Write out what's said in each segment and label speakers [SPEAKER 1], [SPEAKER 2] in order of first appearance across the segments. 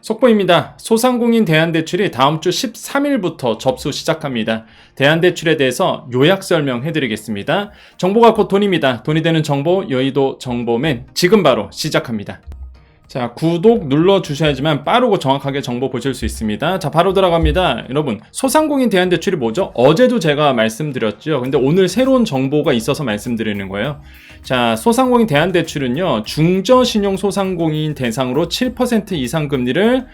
[SPEAKER 1] 속보입니다. 소상공인 대안대출이 다음 주 13일부터 접수 시작합니다. 대안대출에 대해서 요약 설명해드리겠습니다. 정보가 곧 돈입니다. 돈이 되는 정보, 여의도 정보맨 지금 바로 시작합니다. 자, 구독 눌러주셔야지만 빠르고 정확하게 정보 보실 수 있습니다. 자, 바로 들어갑니다. 여러분, 소상공인 대안대출이 뭐죠? 어제도 제가 말씀드렸죠. 근데 오늘 새로운 정보가 있어서 말씀드리는 거예요. 자, 소상공인 대안대출은요, 중저신용 소상공인 대상으로 7% 이상 금리를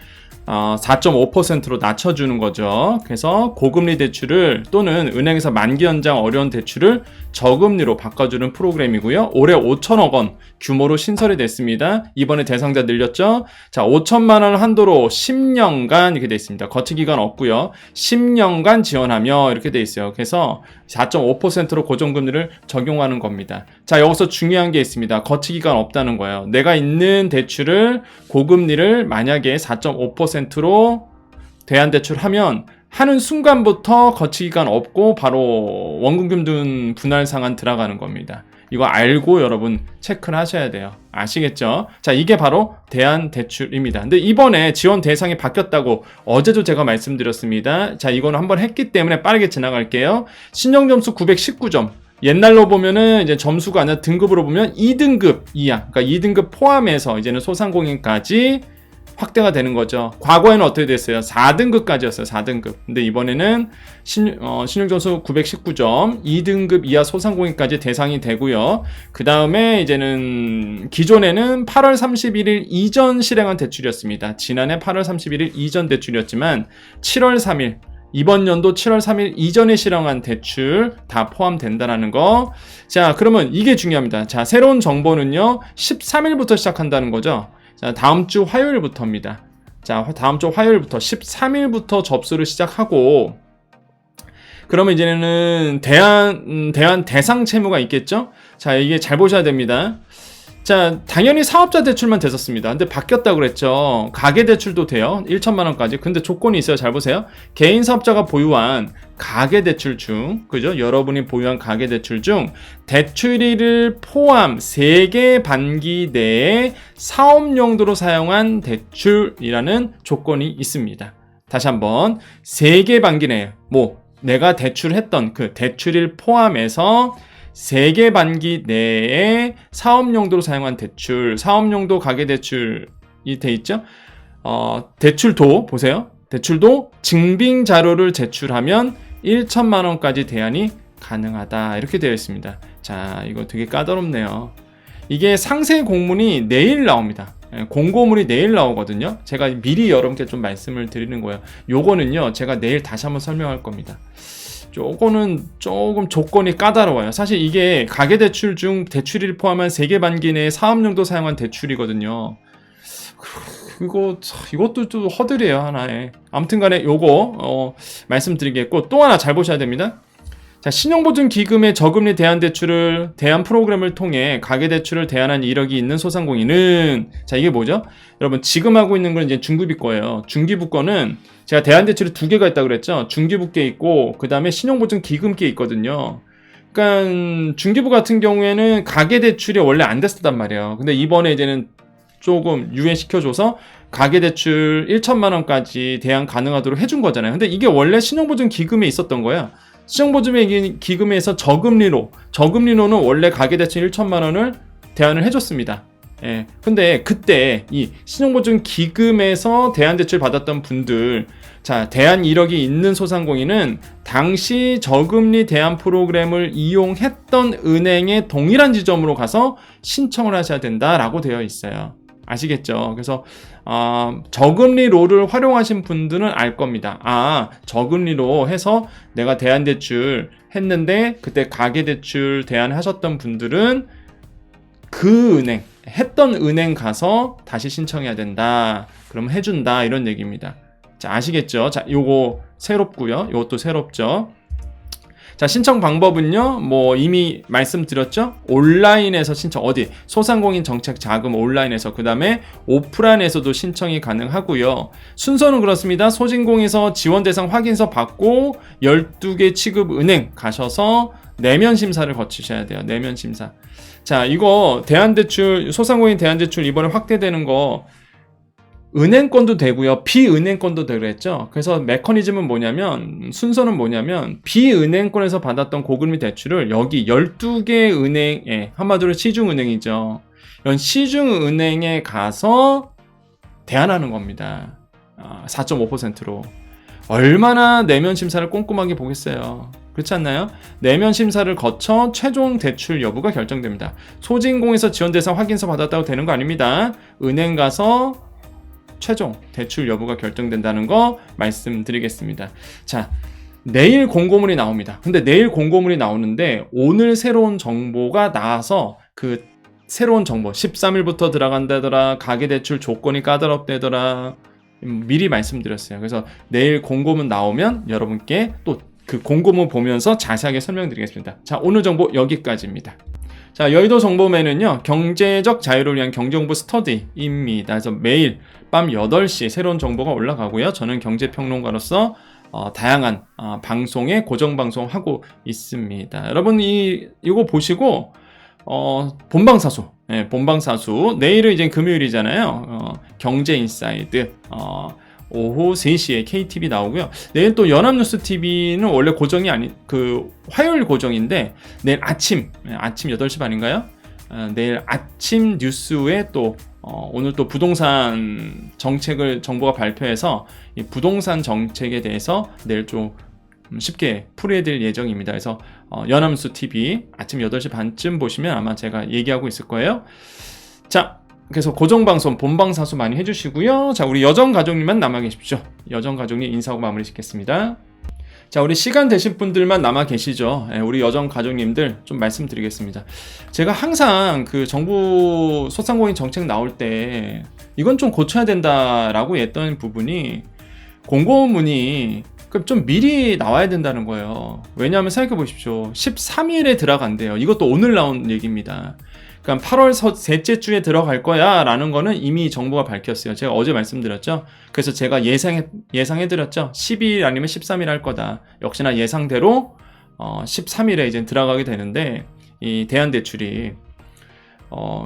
[SPEAKER 1] 4.5%로 낮춰주는 거죠. 그래서 고금리 대출을 또는 은행에서 만기 연장 어려운 대출을 저금리로 바꿔주는 프로그램이고요. 올해 5천억 원 규모로 신설이 됐습니다. 이번에 대상자 늘렸죠. 자, 5천만 원 한도로 10년간 이렇게 돼 있습니다. 거치 기간 없고요. 10년간 지원하며 이렇게 돼 있어요. 그래서 4.5%로 고정금리를 적용하는 겁니다. 자, 여기서 중요한 게 있습니다. 거치 기간 없다는 거예요. 내가 있는 대출을 고금리를 만약에 4.5%로 대안대출하면 하는 순간부터 거치기간 없고 바로 원금금 분할 상환 들어가는 겁니다. 이거 알고 여러분 체크를 하셔야 돼요. 아시겠죠? 자, 이게 바로 대안대출입니다. 근데 이번에 지원 대상이 바뀌었다고 어제도 제가 말씀드렸습니다. 자, 이거는 한번 했기 때문에 빠르게 지나갈게요. 신용점수 919점. 옛날로 보면은 이제 점수가 아니라 등급으로 보면 2등급 이하, 그러니까 2등급 포함해서 이제는 소상공인까지 확대가 되는 거죠. 과거에는 어떻게 됐어요? 4등급까지였어요. 4등급. 근데 이번에는 신용점수 919점, 2등급 이하 소상공인까지 대상이 되고요. 그 다음에 이제는 기존에는 8월 31일 이전 실행한 대출이었습니다. 지난해 8월 31일 이전 대출이었지만 7월 3일 이번 연도 7월 3일 이전에 실행한 대출 다 포함된다는 거. 자, 그러면 이게 중요합니다. 자, 새로운 정보는요, 13일부터 시작한다는 거죠. 자, 다음 주 화요일부터입니다. 자, 다음 주 화요일부터 13일부터 접수를 시작하고, 그러면 이제는 대안 대상 채무가 있겠죠? 자, 이게 잘 보셔야 됩니다. 자, 당연히 사업자 대출만 됐었습니다. 근데 바뀌었다고 그랬죠. 가계 대출도 돼요. 1천만 원까지. 근데 조건이 있어요. 잘 보세요. 개인 사업자가 보유한 가계 대출 중, 그죠? 여러분이 보유한 가계 대출 중 대출이를 포함 3개 반기 내에 사업 용도로 사용한 대출이라는 조건이 있습니다. 다시 한번 3개 반기 내에 내가 대출했던 그 대출을 포함해서 3개 반기 내에 사업용도로 사용한 대출, 사업용도 가계대출이 돼 있죠? 대출도, 보세요. 대출도 증빙 자료를 제출하면 1천만 원까지 대안이 가능하다. 이렇게 되어 있습니다. 자, 이거 되게 까다롭네요. 이게 상세 공문이 내일 나옵니다. 공고문이 내일 나오거든요. 제가 미리 여러분께 좀 말씀을 드리는 거예요. 요거는요, 제가 내일 다시 한번 설명할 겁니다. 요거는 조금 조건이 까다로워요. 사실 이게 가계대출 중 대출을 포함한 3개 반기 내에 사업용도 사용한 대출이거든요. 이것도 좀 허들이에요, 하나에. 아무튼 간에 요거 말씀드리겠고, 또 하나 잘 보셔야 됩니다. 자, 신용보증기금의 저금리 대안대출을 대안 프로그램을 통해 가계대출을 대안한 이력이 있는 소상공인은, 자, 이게 뭐죠? 여러분, 지금 하고 있는 건 이제 중기부 거예요. 중기부 거는 제가 대안대출이 2개가 있다고 그랬죠? 중기부께 있고, 그 다음에 신용보증기금께 있거든요. 그러니까 중기부 같은 경우에는 가계대출이 원래 안 됐었단 말이에요. 근데 이번에 이제는 조금 유예시켜줘서 가계대출 1천만 원까지 대안 가능하도록 해준 거잖아요. 근데 이게 원래 신용보증기금에 있었던 거예요. 신용보증기금에서 저금리로는 원래 가계대출 1천만 원을 대안을 해줬습니다. 예. 근데 그때 이 신용보증기금에서 대안대출 받았던 분들, 자, 대안 이력이 있는 소상공인은 당시 저금리 대안 프로그램을 이용했던 은행의 동일한 지점으로 가서 신청을 하셔야 된다라고 되어 있어요. 아시겠죠? 그래서 저금리로를 활용하신 분들은 알 겁니다. 저금리로 해서 내가 대안대출 했는데 그때 가계대출 대안하셨던 분들은 그 은행, 했던 은행 가서 다시 신청해야 된다. 그럼 해준다. 이런 얘기입니다. 자, 아시겠죠? 자, 요거 새롭고요. 요것도 새롭죠? 자, 신청 방법은요, 이미 말씀드렸죠? 온라인에서 신청, 소상공인 정책 자금 온라인에서, 그 다음에 오프라인에서도 신청이 가능하고요. 순서는 그렇습니다. 소진공에서 지원 대상 확인서 받고 12개 취급 은행 가셔서 내면 심사를 거치셔야 돼요. 내면 심사. 자, 이거 대안대출, 소상공인 대안대출 이번에 확대되는 거 은행권도 되고요. 비은행권도 되고 그랬죠. 그래서 메커니즘은 뭐냐면 순서는 뭐냐면 비은행권에서 받았던 고금리 대출을 여기 12개 은행에 한마디로 시중은행이죠. 이런 시중은행에 가서 대안하는 겁니다. 4.5%로. 얼마나 내면 심사를 꼼꼼하게 보겠어요. 그렇지 않나요? 내면 심사를 거쳐 최종 대출 여부가 결정됩니다. 소진공에서 지원 대상 확인서 받았다고 되는 거 아닙니다. 은행 가서 최종 대출 여부가 결정된다는 거 말씀드리겠습니다. 자, 내일 공고문이 나옵니다. 근데 내일 공고문이 나오는데 오늘 새로운 정보가 나와서 그 새로운 정보 13일부터 들어간다더라, 가계대출 조건이 까다롭다더라 미리 말씀드렸어요. 그래서 내일 공고문 나오면 여러분께 또 그 공고문 보면서 자세하게 설명드리겠습니다. 자, 오늘 정보 여기까지입니다. 자, 여의도 정보맨은요, 경제적 자유를 위한 경제정보 스터디입니다. 그래서 매일 밤 8시 새로운 정보가 올라가고요. 저는 경제평론가로서 다양한 방송에 고정방송하고 있습니다. 여러분 이거 보시고 본방사수, 본방사수 내일은 이제 금요일이잖아요. 경제인사이드 오후 3시에 KTV 나오고요. 내일 또 연합뉴스TV는 원래 고정이 화요일 고정인데 내일 아침 8시 반인가요? 내일 아침 뉴스에 또 오늘 또 부동산 정보가 발표해서 이 부동산 정책에 대해서 내일 좀 쉽게 풀이해드릴 예정입니다. 그래서 연합뉴스TV 아침 8시 반쯤 보시면 아마 제가 얘기하고 있을 거예요. 자, 그래서 고정방송 본방사수 많이 해주시고요. 자, 우리 여정가족님만 남아 계십시오. 여정가족님 인사하고 마무리 짓겠습니다. 자, 우리 시간 되신 분들만 남아 계시죠. 우리 여정가족님들 좀 말씀드리겠습니다. 제가 항상 그 정부 소상공인 정책 나올 때 이건 좀 고쳐야 된다라고 했던 부분이 공고문이 좀 미리 나와야 된다는 거예요. 왜냐하면 생각해 보십시오. 13일에 들어간대요. 이것도 오늘 나온 얘기입니다. 그러니까 8월 셋째 주에 들어갈 거야 라는 거는 이미 정부가 밝혔어요. 제가 어제 말씀드렸죠. 그래서 제가 예상해드렸죠. 12일 아니면 13일 할 거다. 역시나 예상대로 13일에 이제 들어가게 되는데 이 대안대출이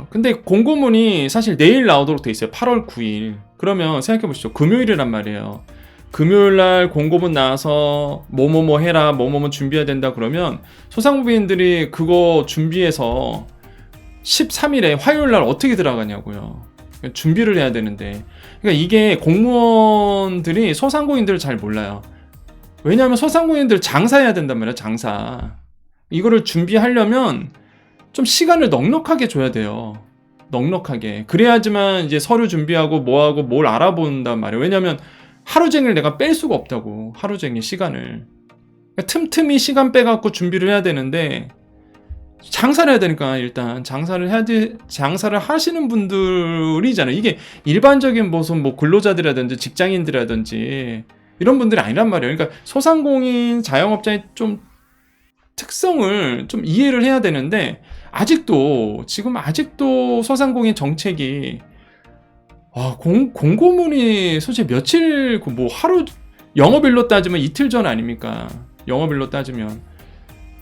[SPEAKER 1] 근데 공고문이 사실 내일 나오도록 돼 있어요. 8월 9일. 그러면 생각해 보시죠. 금요일이란 말이에요. 금요일날 공고문 나와서 뭐뭐뭐 해라, 뭐뭐뭐 준비해야 된다 그러면 소상공인들이 그거 준비해서 13일에 화요일날 어떻게 들어가냐고요. 준비를 해야 되는데. 그러니까 이게 공무원들이 소상공인들을 잘 몰라요. 왜냐하면 소상공인들 장사해야 된단 말이에요. 장사. 이거를 준비하려면 좀 시간을 넉넉하게 줘야 돼요. 넉넉하게. 그래야지만 이제 서류 준비하고 뭐하고 뭘 알아본단 말이에요. 왜냐하면 하루 종일 내가 뺄 수가 없다고. 하루 종일 시간을. 그러니까 틈틈이 시간 빼갖고 준비를 해야 되는데 장사를 해야 되니까 일단 장사를 하시는 분들이잖아요. 이게 일반적인 무슨 뭐 근로자들이라든지 직장인들이라든지 이런 분들이 아니란 말이에요. 그러니까 소상공인 자영업자의 좀 특성을 좀 이해를 해야 되는데 아직도 소상공인 정책이 공고문이 솔직히 며칠 뭐 하루 영업일로 따지면 이틀 전 아닙니까? 영업일로 따지면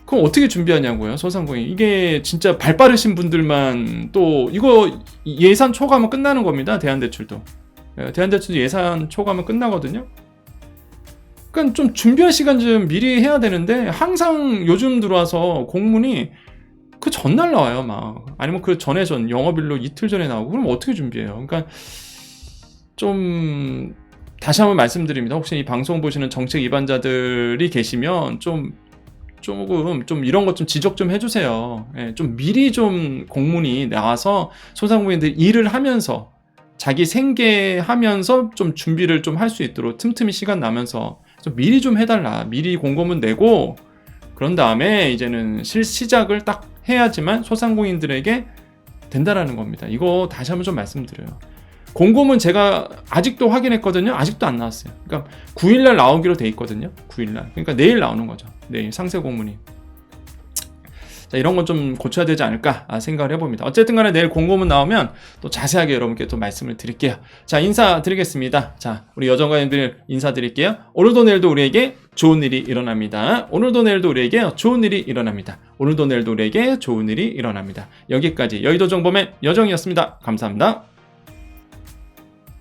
[SPEAKER 1] 그럼 어떻게 준비하냐고요, 소상공인. 이게 진짜 발 빠르신 분들만 또 이거 예산 초과하면 끝나는 겁니다. 대안대출도 예산 초과하면 끝나거든요. 그러니까 좀 준비할 시간 좀 미리 해야 되는데 항상 요즘 들어와서 공문이 그 전날 나와요, 막. 아니면 그 전에 영업일로 이틀 전에 나오고. 그럼 어떻게 준비해요? 그러니까 좀 다시 한번 말씀드립니다. 혹시 이 방송 보시는 정책 위반자들이 계시면 조금 이런 것 좀 지적 좀 해주세요. 좀 미리 좀 공문이 나와서 소상공인들 일을 하면서 자기 생계하면서 좀 준비를 좀 할 수 있도록 틈틈이 시간 나면서 좀 미리 좀 해달라. 미리 공고문 내고 그런 다음에 이제는 시작을 딱 해야지만 소상공인들에게 된다라는 겁니다. 이거 다시 한번 좀 말씀드려요. 공고문 제가 아직도 확인했거든요. 아직도 안 나왔어요. 그러니까 9일날 나오기로 돼 있거든요. 9일날. 그러니까 내일 나오는 거죠. 내일 상세 공문이. 자, 이런 건 좀 고쳐야 되지 않을까 생각을 해봅니다. 어쨌든 간에 내일 공고문 나오면 또 자세하게 여러분께 또 말씀을 드릴게요. 자, 인사드리겠습니다. 자, 우리 여정가님들 인사드릴게요. 오늘도 내일도 우리에게 좋은 일이 일어납니다. 오늘도 내일도 우리에게 좋은 일이 일어납니다. 오늘도 내일도 우리에게 좋은 일이 일어납니다. 여기까지 여의도 정보맨 여정이었습니다. 감사합니다.